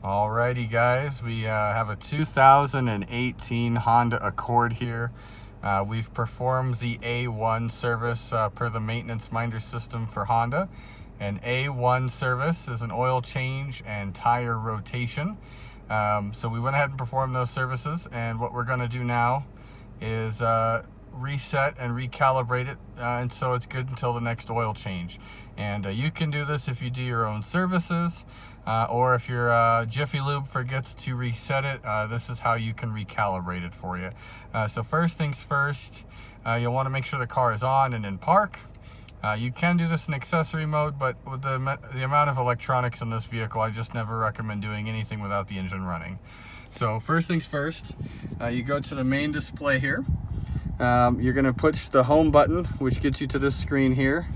Alrighty guys, we have a 2018 Honda Accord here. We've performed the A1 service per the maintenance minder system for Honda. An A1 service is an oil change and tire rotation. So we went ahead and performed those services, and what we're going to do now is reset and recalibrate it, and so it's good until the next oil change. And you can do this if you do your own services, or if your Jiffy Lube forgets to reset it. This is how you can recalibrate it for you. So first things first, you'll want to make sure the car is on and in park. You can do this in accessory mode, but with the amount of electronics in this vehicle, I just never recommend doing anything without the engine running. So first things first, you go to the main display here. You're going to push the home button, which gets you to this screen here.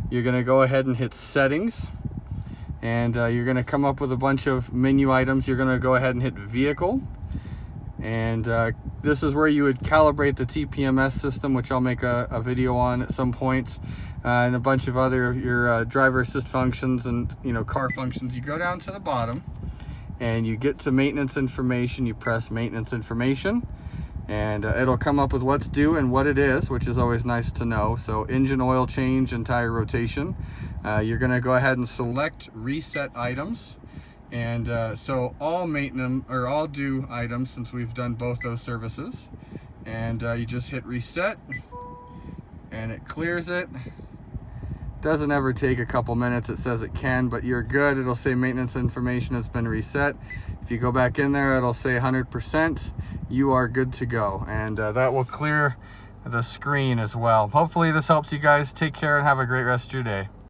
You're going to go ahead and hit settings, and you're going to come up with a bunch of menu items. You're going to go ahead and hit vehicle, and this is where you would calibrate the TPMS system, which I'll make a video on at some point, and a bunch of other your driver assist functions and car functions. You go down to the bottom and you get to maintenance information. You press maintenance information, and it'll come up with what's due and what it is, which is always nice to know. So engine oil change and tire rotation. You're going to go ahead and select reset items, and so all maintenance or all due items, since we've done both those services, and you just hit reset and it clears it. Doesn't ever take a couple minutes. It says it can, but you're good. It'll say maintenance information has been reset. If you go back in there, it'll say 100%. You are good to go, and that will clear the screen as well. Hopefully this helps you guys. Take care and have a great rest of your day.